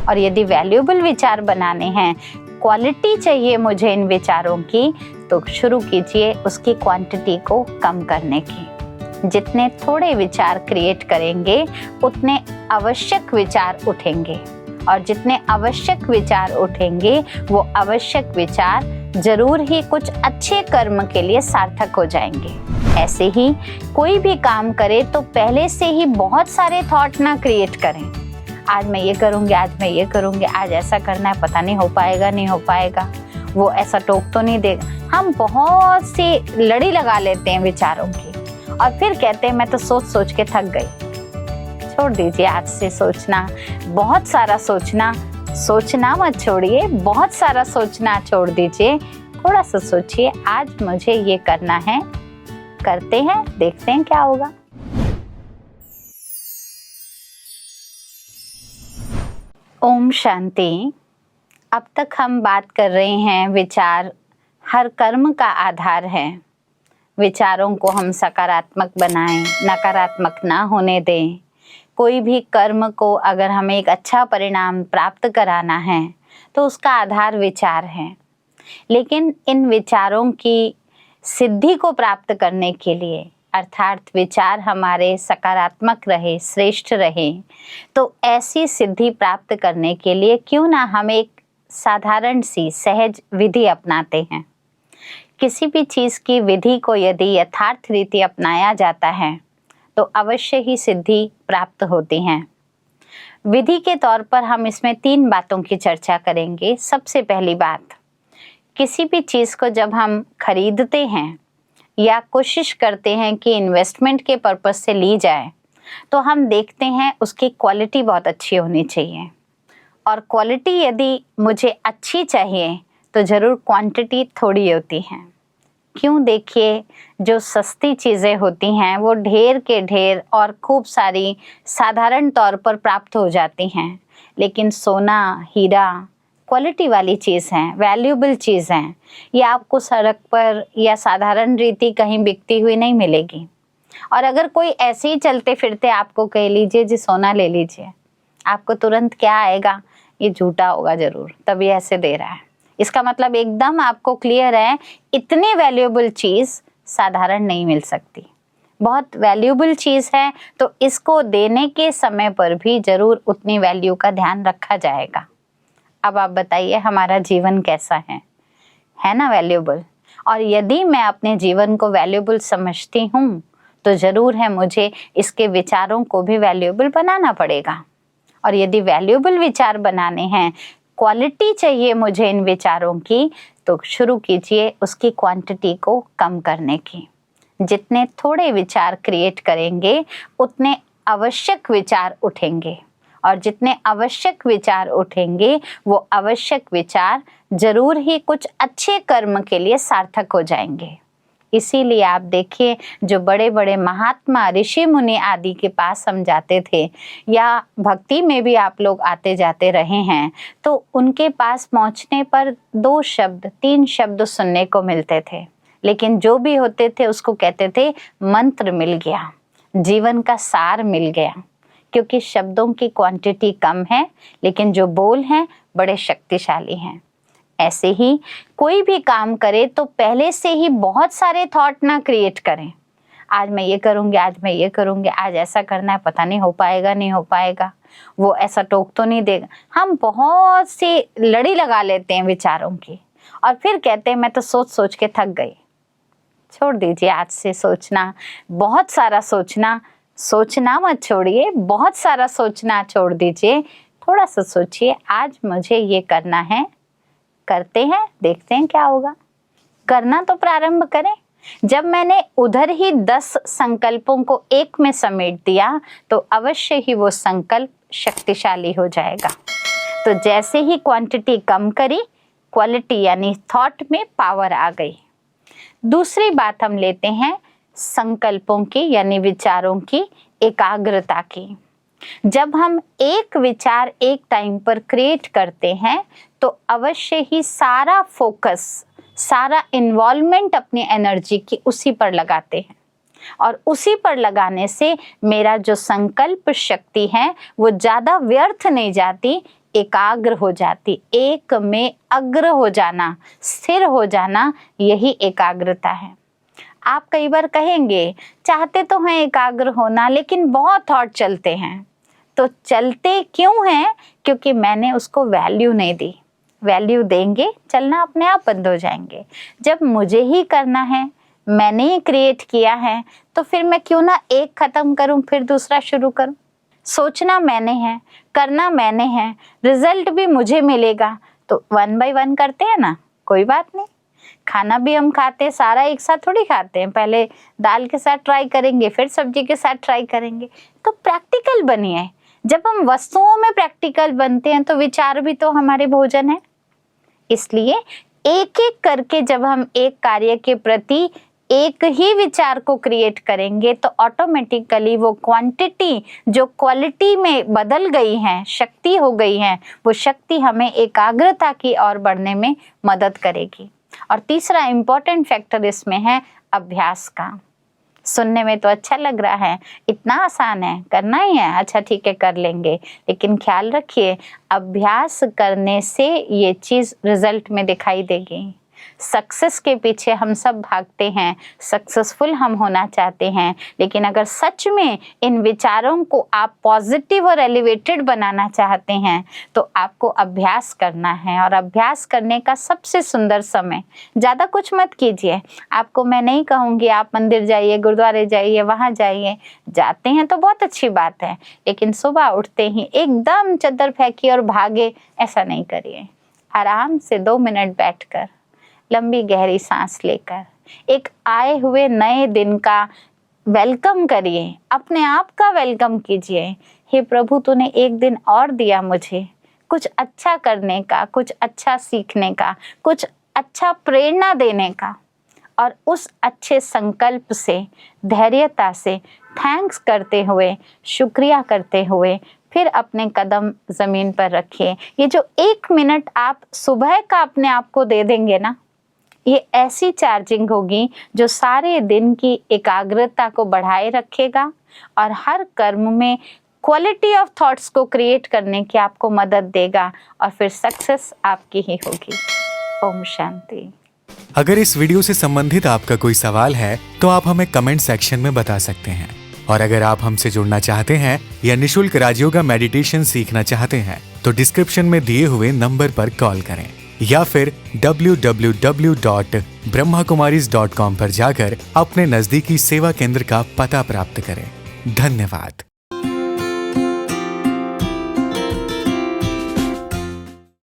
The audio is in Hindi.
और यदि वैल्यूएबल विचार बनाने हैं, क्वालिटी चाहिए मुझे इन विचारों की, तो शुरू कीजिए उसकी क्वांटिटी को कम करने की। जितने थोड़े विचार क्रिएट करेंगे उतने आवश्यक विचार उठेंगे, और जितने आवश्यक विचार उठेंगे वो आवश्यक विचार जरूर ही कुछ अच्छे कर्म के लिए सार्थक हो जाएंगे। ऐसे ही कोई भी काम करे तो पहले से ही बहुत सारे थॉट ना क्रिएट करें। आज मैं ये करूँगी, आज मैं ये करूँगी, आज ऐसा करना है, पता नहीं हो पाएगा नहीं हो पाएगा, वो ऐसा टोक तो नहीं देगा। हम बहुत सी लड़ी लगा लेते हैं विचारों की और फिर कहते हैं मैं तो सोच सोच के थक गई। छोड़ दीजिए आज से सोचना, बहुत सारा सोचना मत छोड़िए, बहुत सारा सोचना छोड़ दीजिए। थोड़ा सा सोचिए, आज मुझे ये करना है, करते हैं, देखते हैं क्या होगा। ओम शांति। अब तक हम बात कर रहे हैं विचार हर कर्म का आधार है। विचारों को हम सकारात्मक बनाएं, नकारात्मक ना होने दें। कोई भी कर्म को अगर हमें एक अच्छा परिणाम प्राप्त कराना है तो उसका आधार विचार है। लेकिन इन विचारों की सिद्धि को प्राप्त करने के लिए, अर्थात विचार हमारे सकारात्मक रहे, श्रेष्ठ रहे, तो ऐसी सिद्धि प्राप्त करने के लिए क्यों ना हम एक साधारण सी सहज विधि अपनाते हैं। किसी भी चीज़ की विधि को यदि यथार्थ रीति अपनाया जाता है तो अवश्य ही सिद्धि प्राप्त होती हैं। विधि के तौर पर हम इसमें 3 बातों की चर्चा करेंगे। सबसे पहली बात, किसी भी चीज़ को जब हम खरीदते हैं या कोशिश करते हैं कि इन्वेस्टमेंट के पर्पस से ली जाए, तो हम देखते हैं उसकी क्वालिटी बहुत अच्छी होनी चाहिए। और क्वालिटी यदि मुझे अच्छी चाहिए तो ज़रूर क्वांटिटी थोड़ी होती है। क्यों? देखिए, जो सस्ती चीज़ें होती हैं वो ढेर के ढेर और खूब सारी साधारण तौर पर प्राप्त हो जाती हैं, लेकिन सोना, हीरा क्वालिटी वाली चीज़ हैं, वैल्यूएबल चीज़ हैं। ये आपको सड़क पर या साधारण रीति कहीं बिकती हुई नहीं मिलेगी। और अगर कोई ऐसे ही चलते फिरते आपको कह लीजिए जी सोना ले लीजिए, आपको तुरंत क्या आएगा, ये झूठा होगा ज़रूर, तभी ऐसे दे रहा है। इसका मतलब एकदम आपको क्लियर है, इतनी वैल्यूएबल चीज़ साधारण नहीं मिल सकती। बहुत वैल्यूएबल चीज़ है तो इसको देने के समय पर भी ज़रूर उतनी वैल्यू का ध्यान रखा जाएगा। अब आप बताइए, हमारा जीवन कैसा है ना वैल्यूएबल? और यदि मैं अपने जीवन को वैल्यूएबल समझती हूँ तो ज़रूर है मुझे इसके विचारों को भी वैल्यूएबल बनाना पड़ेगा। और यदि वैल्यूएबल विचार बनाने हैं, क्वालिटी चाहिए मुझे इन विचारों की, तो शुरू कीजिए उसकी क्वांटिटी को कम करने की। जितने थोड़े विचार क्रिएट करेंगे उतने आवश्यक विचार उठेंगे, और जितने आवश्यक विचार उठेंगे वो आवश्यक विचार जरूर ही कुछ अच्छे कर्म के लिए सार्थक हो जाएंगे। इसीलिए आप देखिए, जो बड़े बड़े महात्मा, ऋषि मुनि आदि के पास हम जाते थे, या भक्ति में भी आप लोग आते जाते रहे हैं, तो उनके पास पहुंचने पर 2 शब्द 3 शब्द सुनने को मिलते थे, लेकिन जो भी होते थे उसको कहते थे मंत्र मिल गया, जीवन का सार मिल गया। क्योंकि शब्दों की क्वांटिटी कम है, लेकिन जो बोल हैं बड़े शक्तिशाली हैं। ऐसे ही कोई भी काम करे तो पहले से ही बहुत सारे थॉट ना क्रिएट करें। आज मैं ये करूँगी, आज मैं ये करूँगी, आज ऐसा करना है, पता नहीं हो पाएगा नहीं हो पाएगा, वो ऐसा टोक तो नहीं देगा। हम बहुत सी लड़ी लगा लेते हैं विचारों की और फिर कहते हैं मैं तो सोच सोच के थक गई। छोड़ दीजिए आज से सोचना, बहुत सारा सोचना मत छोड़िए, बहुत सारा सोचना छोड़ दीजिए। थोड़ा सा सोचिए, आज मुझे ये करना है, करते हैं, देखते हैं क्या होगा। करना तो प्रारंभ करें। जब मैंने उधर ही 10 संकल्पों को एक में समेट दिया तो अवश्य ही वो संकल्प शक्तिशाली हो जाएगा। तो जैसे ही क्वांटिटी कम करी, क्वालिटी यानी थॉट में पावर आ गई। दूसरी बात हम लेते हैं संकल्पों की यानी विचारों की एकाग्रता की। जब हम एक विचार एक टाइम पर क्रिएट करते हैं तो अवश्य ही सारा फोकस, सारा इन्वॉल्वमेंट अपनी एनर्जी की उसी पर लगाते हैं, और उसी पर लगाने से मेरा जो संकल्प शक्ति है वो ज़्यादा व्यर्थ नहीं जाती, एकाग्र हो जाती। एक में अग्र हो जाना, स्थिर हो जाना, यही एकाग्रता है। आप कई बार कहेंगे चाहते तो हैं एकाग्र होना, लेकिन बहुत थॉट चलते हैं। तो चलते क्यों हैं? क्योंकि मैंने उसको वैल्यू नहीं दी। वैल्यू देंगे, चलना अपने आप बंद हो जाएंगे। जब मुझे ही करना है, मैंने ही क्रिएट किया है, तो फिर मैं क्यों ना एक खत्म करूं फिर दूसरा शुरू करूं। सोचना मैंने है, करना मैंने है, रिजल्ट भी मुझे मिलेगा, तो 1 बाय 1 करते हैं ना, कोई बात नहीं। खाना भी हम खाते हैं, सारा एक साथ थोड़ी खाते हैं। पहले दाल के साथ ट्राई करेंगे, फिर सब्जी के साथ ट्राई करेंगे। तो प्रैक्टिकल बनिए। जब हम वस्तुओं में प्रैक्टिकल बनते हैं तो विचार भी तो हमारे भोजन है। इसलिए एक एक करके जब हम एक कार्य के प्रति एक ही विचार को क्रिएट करेंगे तो ऑटोमेटिकली वो क्वांटिटी जो क्वालिटी में बदल गई है, शक्ति हो गई है, वो शक्ति हमें एकाग्रता की ओर बढ़ने में मदद करेगी। और तीसरा इम्पोर्टेंट फैक्टर इसमें है अभ्यास का। सुनने में तो अच्छा लग रहा है, इतना आसान है, करना ही है, अच्छा ठीक है कर लेंगे, लेकिन ख्याल रखिए अभ्यास करने से ये चीज़ रिजल्ट में दिखाई देगी। सक्सेस के पीछे हम सब भागते हैं, सक्सेसफुल हम होना चाहते हैं, लेकिन अगर सच में इन विचारों को आप पॉजिटिव और एलिवेटेड बनाना चाहते हैं तो आपको अभ्यास करना है। और अभ्यास करने का सबसे सुंदर समय, ज़्यादा कुछ मत कीजिए। आपको मैं नहीं कहूँगी आप मंदिर जाइए, गुरुद्वारे जाइए, वहाँ जाइए, जाते हैं तो बहुत अच्छी बात है, लेकिन सुबह उठते ही एकदम चद्दर फेंकिए और भागे, ऐसा नहीं करिए। आराम से 2 मिनट बैठकर लंबी गहरी सांस लेकर एक आए हुए नए दिन का वेलकम करिए, अपने आप का वेलकम कीजिए। हे प्रभु, तूने एक दिन और दिया मुझे कुछ अच्छा करने का, कुछ अच्छा सीखने का, कुछ अच्छा प्रेरणा देने का। और उस अच्छे संकल्प से, धैर्यता से थैंक्स करते हुए, शुक्रिया करते हुए फिर अपने कदम ज़मीन पर रखिए। ये जो 1 मिनट आप सुबह का अपने आप को दे देंगे ना, ये ऐसी चार्जिंग होगी जो सारे दिन की एकाग्रता को बढ़ाए रखेगा और हर कर्म में क्वालिटी ऑफ थॉट्स को क्रिएट करने की आपको मदद देगा और फिर सक्सेस आपकी ही होगी। ओम शांति। अगर इस वीडियो से संबंधित आपका कोई सवाल है तो आप हमें कमेंट सेक्शन में बता सकते हैं। और अगर आप हमसे जुड़ना चाहते हैं या निशुल्क राजयोगा मेडिटेशन सीखना चाहते हैं तो डिस्क्रिप्शन में दिए हुए नंबर पर कॉल करें या फिर www.brahmakumaris.com पर जाकर अपने नजदीकी सेवा केंद्र का पता प्राप्त करें। धन्यवाद।